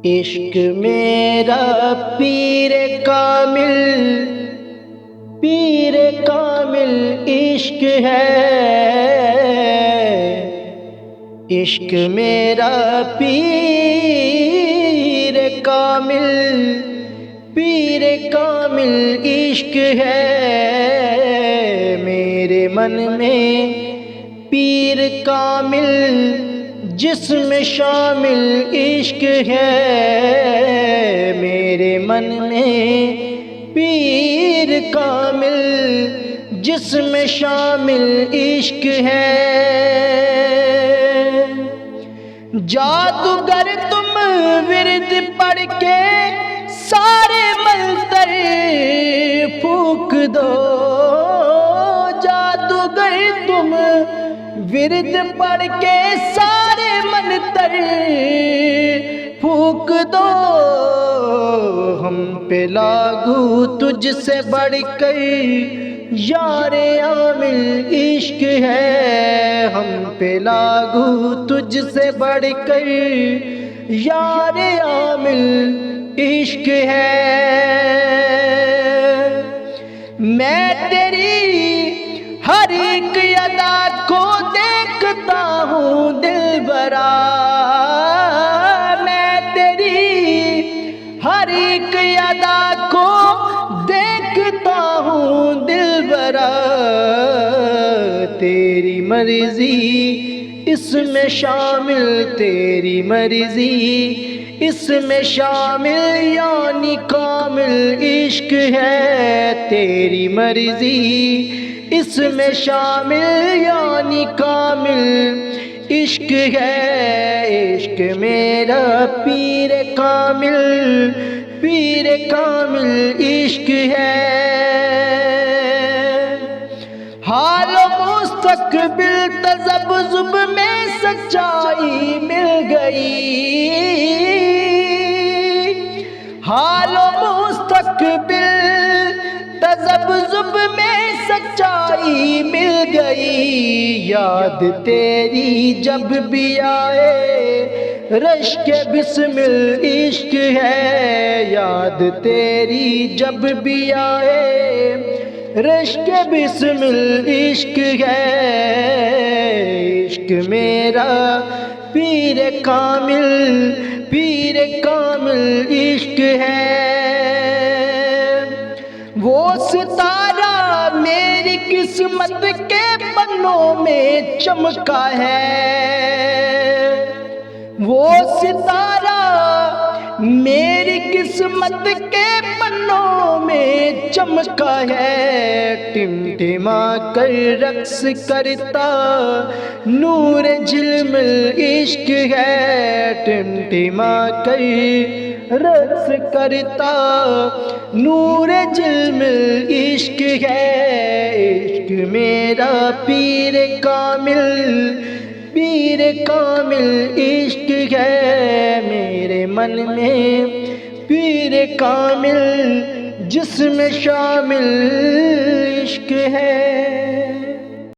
عشق میرا پیر کامل عشق ہے، عشق میرا پیر کامل عشق ہے، میرے من میں پیر کامل جسم شامل عشق ہے، میرے من میں پیر کامل جسم شامل عشق ہے۔ جادوگر تم ورد پڑھ کے سارے منتر پھونک دو، جادوگر تم ورد پڑھ کے سارے منتر پھونک دو، ہم پہ لاگو تجھ سے بڑھ کر یار عامل عشق ہے، ہم پہ لاگو تجھ سے بڑھ کر یار عامل عشق ہے۔ میں تیری ہر ایک ادا کو دیکھتا ہوں دلبرا، میں تیری ہر ایک ادا کو دیکھتا ہوں دلبرا، تیری مرضی اس میں شامل، تیری مرضی اس میں شامل یعنی کامل عشق ہے، تیری مرضی اس میں شامل یعنی کامل عشق ہے، عشق میرا پیر کامل عشق ہے۔ حال و مستقبل تذبذب میں سچائی مل گئی، حال و مستقبل تذبذب میں سچائی مل گئی، یاد تیری جب بھی آئے رشک بسمل عشق ہے، یاد تیری جب بھی آئے رشک بسمل عشق ہے، عشق میرا پیر کامل عشق ہے۔ وہ ستارہ میری قسمت کے پنوں میں چمکا ہے، وہ ستارہ میری قسمت کے پنوں میں چمکا ہے، ٹمٹما کر رقص کرتا نور جھلمل عشق ہے، ٹمٹما کر رقص کرتا نور جھلمل عشق ہے، عشق میرا پیر کامل عشق ہے، میرے من میں پیر کامل جسم شامل عشق ہے۔